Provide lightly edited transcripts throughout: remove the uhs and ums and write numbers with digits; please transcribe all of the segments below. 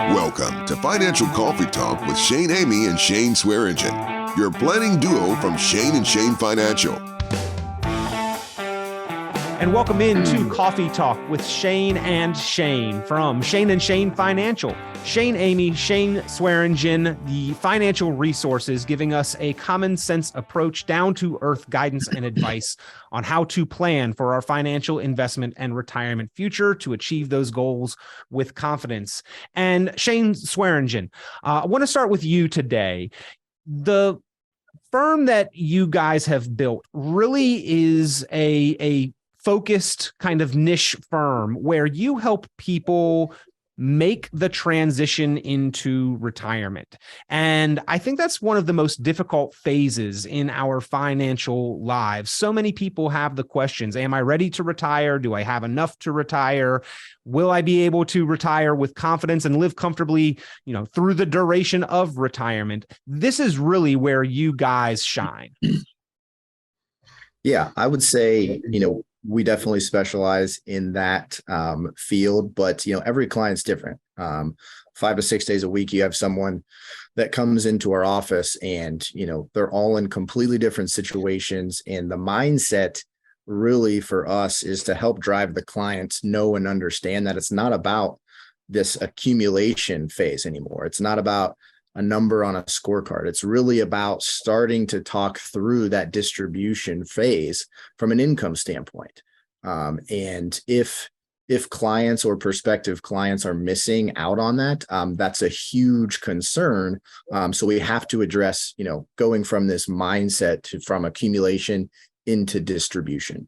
Welcome to Financial Coffee Talk with Shane Amy and Shane Swearingen, your planning duo from Shane and Shane Financial. And welcome into Coffee Talk with Shane and Shane from Shane and Shane Financial. Shane Amy, Shane Swearingen, the financial resources, giving us a common sense approach, down to earth guidance and advice on how to plan for our financial investment and retirement future to achieve those goals with confidence. And Shane Swearingen, I want to start with you today. The firm that you guys have built really is a focused kind of niche firm where you help people make the transition into retirement. And I think that's one of the most difficult phases in our financial lives. So many people have the questions: am I ready to retire? Do I have enough to retire? Will I be able to retire with confidence and live comfortably, through the duration of retirement? This is really where you guys shine. Yeah, I would say, we definitely specialize in that field, but every client's different. 5 to 6 days a week, you have someone that comes into our office and, they're all in completely different situations. And the mindset really for us is to help drive the clients know and understand that it's not about this accumulation phase anymore. It's not about a number on a scorecard. It's really about starting to talk through that distribution phase from an income standpoint. And if clients or prospective clients are missing out on that, that's a huge concern. So we have to address, going from this mindset from accumulation into distribution.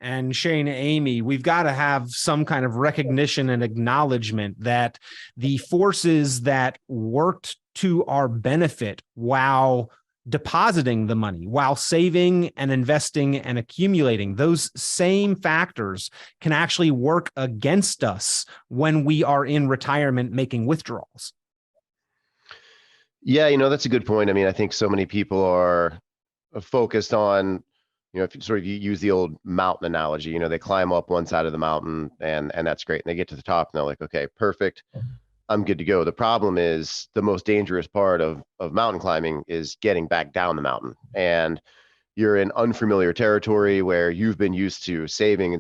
And Shane, Amy, we've got to have some kind of recognition and acknowledgement that the forces that worked to our benefit while depositing the money, while saving and investing and accumulating, those same factors can actually work against us when we are in retirement making withdrawals. Yeah, that's a good point. I mean, I think so many people are focused on, if you use the old mountain analogy, they climb up one side of the mountain and that's great. And they get to the top and they're like, okay, perfect, I'm good to go. The problem is the most dangerous part of mountain climbing is getting back down the mountain. And you're in unfamiliar territory where you've been used to saving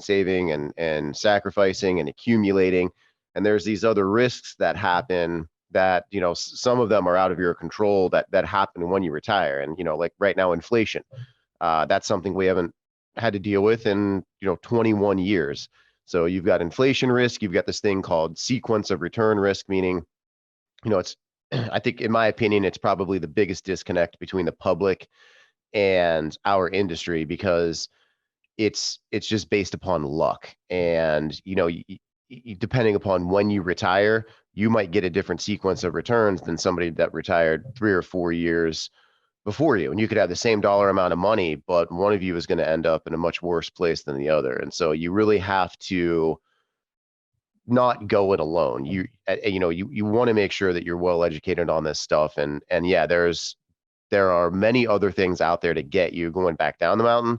and sacrificing and accumulating. And there's these other risks that happen that, some of them are out of your control that happen when you retire. And, like right now, inflation. That's something we haven't had to deal with in 21 years. So you've got inflation risk, you've got this thing called sequence of return risk, meaning, it's, I think in my opinion, it's probably the biggest disconnect between the public and our industry, because it's just based upon luck. And, depending upon when you retire, you might get a different sequence of returns than somebody that retired 3 or 4 years before you. And you could have the same dollar amount of money, but one of you is going to end up in a much worse place than the other. And so you really have to not go it alone. You want to make sure that you're well educated on this stuff. And yeah, there are many other things out there to get you going back down the mountain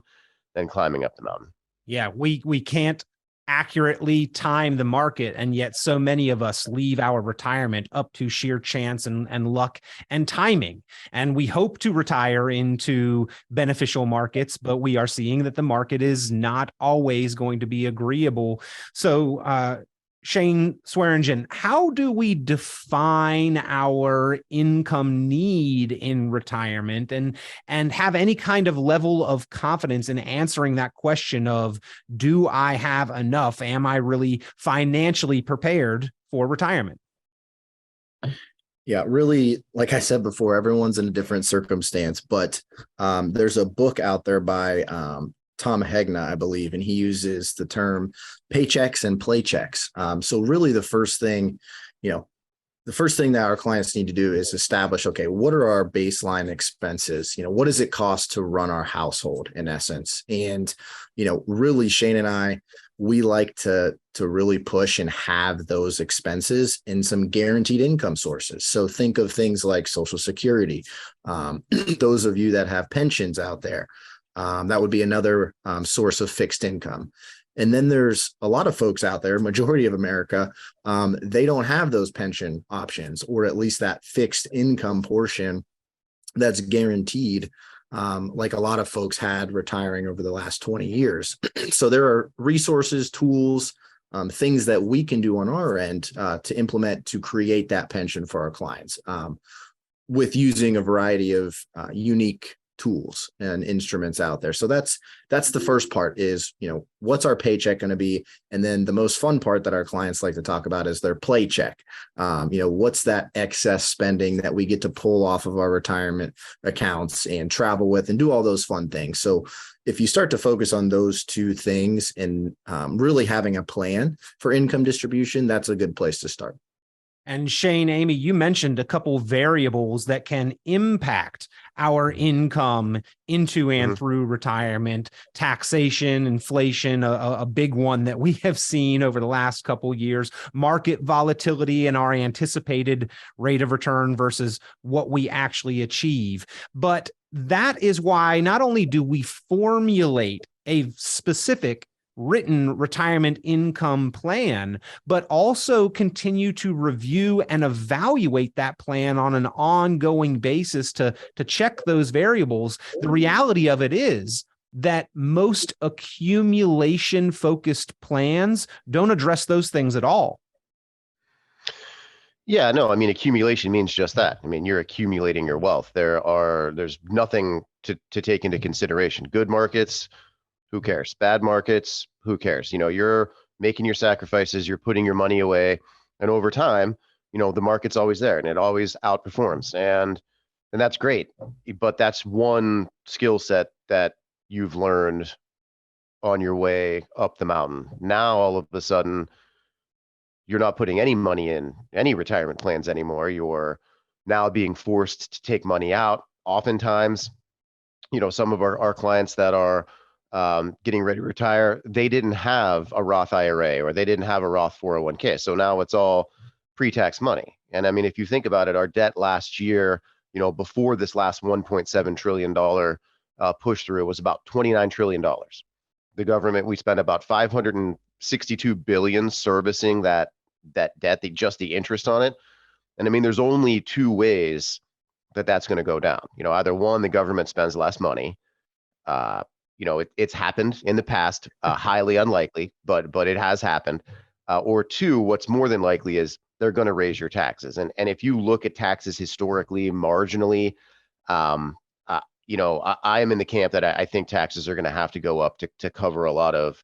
than climbing up the mountain. Yeah, we can't accurately time the market, and yet so many of us leave our retirement up to sheer chance and luck and timing. And we hope to retire into beneficial markets, but we are seeing that the market is not always going to be agreeable. So Shane Swearingen, how do we define our income need in retirement and have any kind of level of confidence in answering that question of, do I have enough? Am I really financially prepared for retirement? Yeah, really, like I said before, everyone's in a different circumstance, but there's a book out there by Tom Hegna, I believe, and he uses the term paychecks and playchecks. So really the first thing that our clients need to do is establish, okay, what are our baseline expenses? What does it cost to run our household in essence? And, really Shane and I, we like to really push and have those expenses in some guaranteed income sources. So think of things like Social Security. Those of you that have pensions out there, that would be another source of fixed income. And then there's a lot of folks out there, majority of America, they don't have those pension options, or at least that fixed income portion that's guaranteed, like a lot of folks had retiring over the last 20 years. So there are resources, tools, things that we can do on our end to implement to create that pension for our clients, with using a variety of unique tools and instruments out there. So that's the first part is, what's our paycheck going to be? And then the most fun part that our clients like to talk about is their play check. What's that excess spending that we get to pull off of our retirement accounts and travel with and do all those fun things. So if you start to focus on those two things and really having a plan for income distribution, that's a good place to start. And Shane, Amy, you mentioned a couple variables that can impact our income into and through retirement. Taxation, inflation, a big one that we have seen over the last couple of years, market volatility and our anticipated rate of return versus what we actually achieve. But that is why not only do we formulate a specific written retirement income plan, but also continue to review and evaluate that plan on an ongoing basis to check those variables. The reality of it is that most accumulation focused plans don't address those things at all. Yeah, no, I mean, accumulation means just that. I mean, you're accumulating your wealth. There's nothing to take into consideration. Good markets, who cares? Bad markets, who cares? You're making your sacrifices, you're putting your money away, and over time, the market's always there and it always outperforms. And that's great. But that's one skill set that you've learned on your way up the mountain. Now, all of a sudden, you're not putting any money in any retirement plans anymore. You're now being forced to take money out. Oftentimes, some of our clients that are getting ready to retire, they didn't have a Roth IRA or they didn't have a Roth 401k. So now it's all pre-tax money. And I mean, if you think about it, our debt last year, before this last $1.7 trillion push through, was about $29 trillion. The government, we spent about $562 billion servicing that debt, the interest on it. And I mean, there's only two ways that's going to go down. Either one, the government spends less money. It's happened in the past, highly unlikely, but it has happened. Or two, what's more than likely is they're going to raise your taxes. And if you look at taxes historically, marginally, I am in the camp that I think taxes are going to have to go up to cover a lot of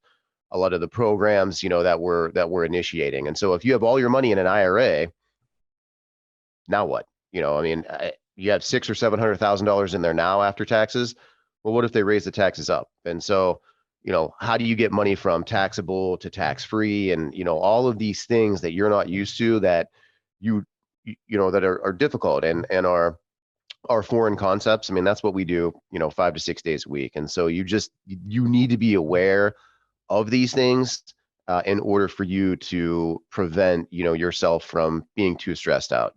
the programs, that we're initiating. And so if you have all your money in an IRA, now what? You have $600,000 or $700,000 in there now after taxes. Well, what if they raise the taxes up? And so, how do you get money from taxable to tax-free, and, all of these things that you're not used to, that that are difficult and are foreign concepts. I mean, that's what we do, 5 to 6 days a week. And so you need to be aware of these things in order for you to prevent, yourself from being too stressed out.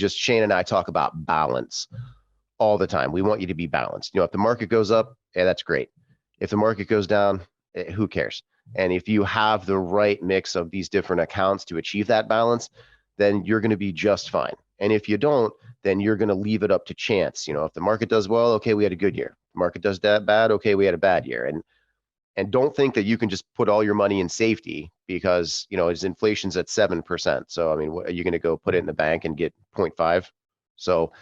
Shane and I talk about balance all the time. We want you to be balanced. If the market goes up, that's great. If the market goes down, who cares? And if you have the right mix of these different accounts to achieve that balance, then you're going to be just fine. And if you don't, then you're going to leave it up to chance. If the market does well, okay, we had a good year. The market does that bad, okay, we had a bad year. And don't think that you can just put all your money in safety because, as inflation's at 7%. So, I mean, are you going to go put it in the bank and get 0.5? So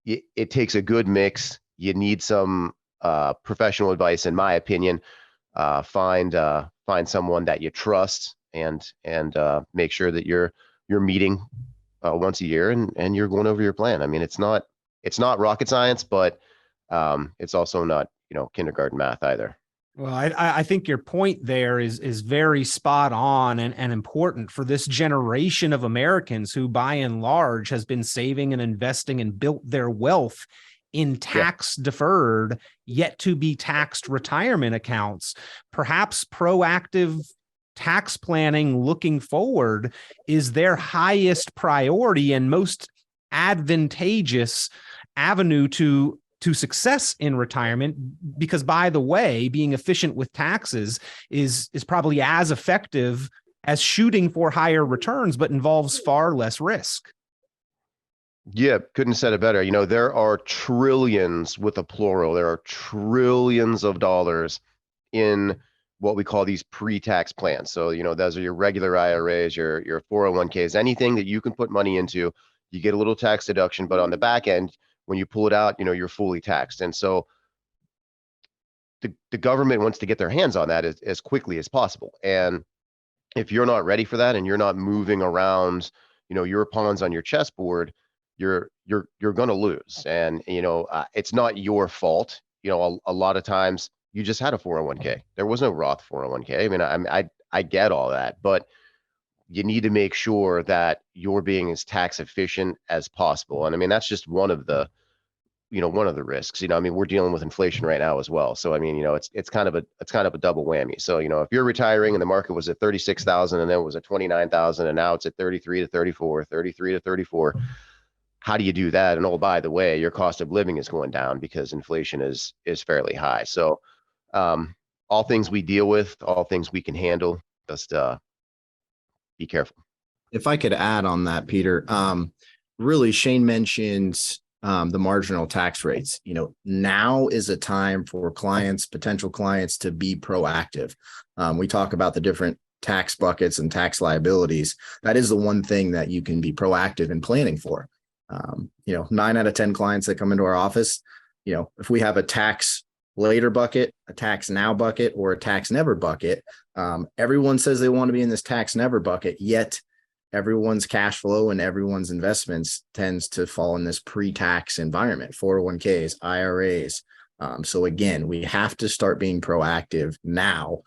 it takes a good mix. You need some professional advice, in my opinion. Find someone that you trust and make sure that you're meeting once a year and you're going over your plan. I mean, it's not rocket science, but it's also not, kindergarten math either. Well, I think your point there is very spot on and important for this generation of Americans who, by and large, has been saving and investing and built their wealth in tax deferred, yet to be taxed retirement accounts. Perhaps proactive tax planning looking forward is their highest priority and most advantageous avenue to to success in retirement, because by the way, being efficient with taxes is probably as effective as shooting for higher returns, but involves far less risk. Yeah, couldn't have said it better. There are trillions with a plural. There are trillions of dollars in what we call these pre-tax plans. So, those are your regular IRAs, your 401ks, anything that you can put money into, you get a little tax deduction, but on the back end, when you pull it out, you're fully taxed. And so the government wants to get their hands on that as quickly as possible. And if you're not ready for that and you're not moving around, your pawns on your chessboard, you're going to lose. And, it's not your fault. A lot of times you just had a 401k. There was no Roth 401k. I mean, I get all that, but you need to make sure that you're being as tax efficient as possible. And I mean, that's just one of the risks. We're dealing with inflation right now as well. So, it's kind of a double whammy. So, if you're retiring and the market was at 36,000 and then it was at 29,000 and now it's at 33 to 34, 33 to 34, how do you do that? And oh, by the way, your cost of living is going down because inflation is fairly high. So, all things we deal with, all things we can handle, just be careful. If I could add on that, Peter, really Shane mentioned the marginal tax rates. Now is a time for potential clients to be proactive. We talk about the different tax buckets and tax liabilities. That is the one thing that you can be proactive in planning for. 9 out of 10 clients that come into our office, if we have a tax later bucket, a tax now bucket, or a tax never bucket, everyone says they want to be in this tax never bucket, yet everyone's cash flow and everyone's investments tends to fall in this pre-tax environment, 401ks, IRAs. So again, we have to start being proactive now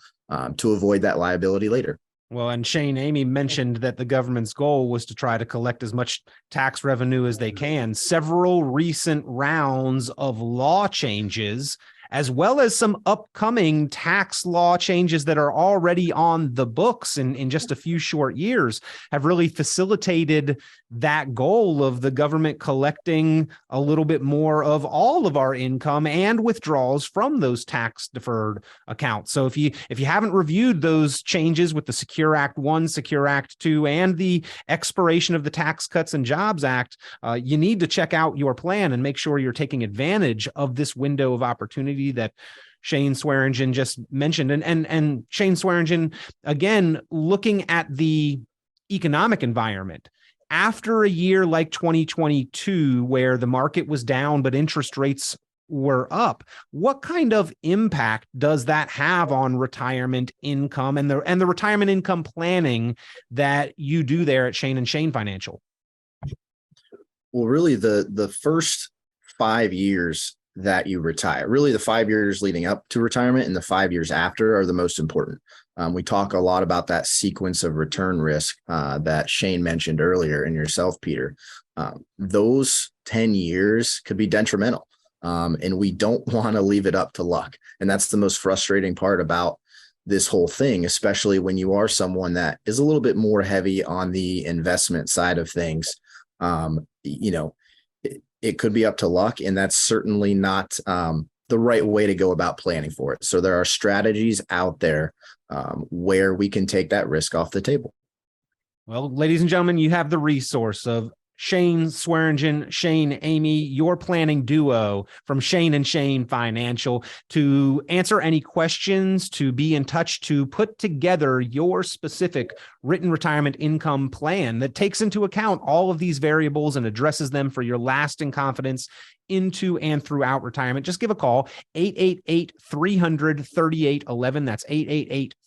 to avoid that liability later. Well, and Shane, Amy mentioned that the government's goal was to try to collect as much tax revenue as they can. Several recent rounds of law changes, as well as some upcoming tax law changes that are already on the books in just a few short years, have really facilitated that goal of the government collecting a little bit more of all of our income and withdrawals from those tax deferred accounts. So if you haven't reviewed those changes with the Secure Act 1, Secure Act 2, and the expiration of the Tax Cuts and Jobs Act, you need to check out your plan and make sure you're taking advantage of this window of opportunity that Shane Swearingen just mentioned. And Shane Swearingen, again, looking at the economic environment, after a year like 2022, where the market was down, but interest rates were up, what kind of impact does that have on retirement income and the retirement income planning that you do there at Shane and Shane Financial? Well, really the first 5 years that you retire, really the 5 years leading up to retirement and the 5 years after are the most important. We talk a lot about that sequence of return risk that Shane mentioned earlier, and yourself, Peter. Those 10 years could be detrimental, and we don't want to leave it up to luck. And that's the most frustrating part about this whole thing, especially when you are someone that is a little bit more heavy on the investment side of things. It could be up to luck, and that's certainly not the right way to go about planning for it. So there are strategies out there where we can take that risk off the table. Well, ladies and gentlemen, you have the resource of Shane Swearingen, Shane Amy, your planning duo from Shane and Shane Financial, to answer any questions, to be in touch, to put together your specific written retirement income plan that takes into account all of these variables and addresses them for your lasting confidence into and throughout retirement. Just give a call, 888-300-3811. That's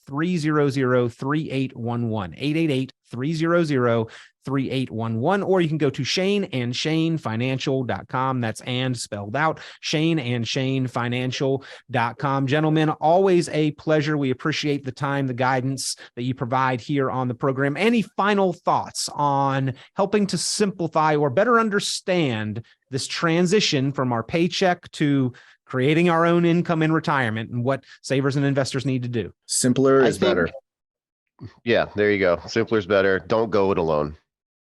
888-300-3811, 888-300-3811, or you can go to shaneandshanefinancial.com. That's and spelled out, shaneandshanefinancial.com. Gentlemen, always a pleasure. We appreciate the time, the guidance that you provide here on the program. Any final thoughts on helping to simplify or better understand this transition from our paycheck to creating our own income in retirement, and what savers and investors need to do? Simpler is better. Yeah, there you go. Simpler is better. Don't go it alone.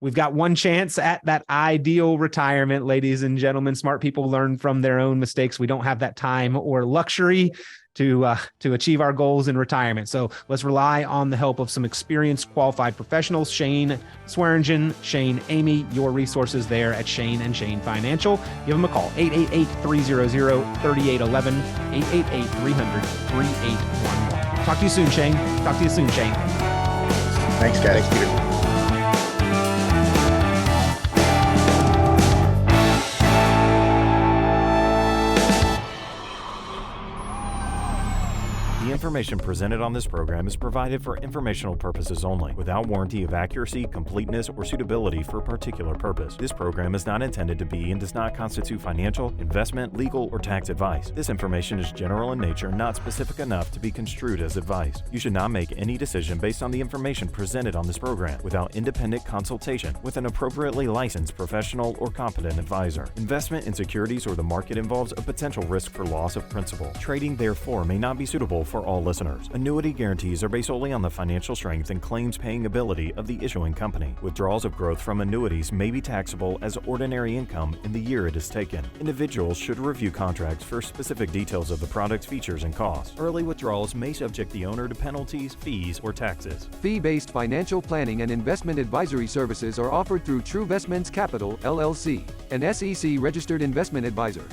We've got one chance at that ideal retirement, ladies and gentlemen. Smart people learn from their own mistakes. We don't have that time or luxury to achieve our goals in retirement. So let's rely on the help of some experienced, qualified professionals. Shane Swearingen, Shane Amy, your resources there at Shane and Shane Financial. Give them a call, 888-300-3811, 888-300-3811. Talk to you soon, Shane. Talk to you soon, Shane. Thanks, guys. Thanks, Peter. The information presented on this program is provided for informational purposes only, without warranty of accuracy, completeness, or suitability for a particular purpose. This program is not intended to be and does not constitute financial, investment, legal, or tax advice. This information is general in nature, not specific enough to be construed as advice. You should not make any decision based on the information presented on this program without independent consultation with an appropriately licensed professional or competent advisor. Investment in securities or the market involves a potential risk for loss of principal. Trading, therefore, may not be suitable for all listeners. Annuity guarantees are based solely on the financial strength and claims paying ability of the issuing company. Withdrawals of growth from annuities may be taxable as ordinary income in the year it is taken. Individuals should review contracts for specific details of the product's features and costs. Early withdrawals may subject the owner to penalties, fees, or taxes. Fee-based financial planning and investment advisory services are offered through Truvestments Capital, LLC, an SEC-registered investment advisor.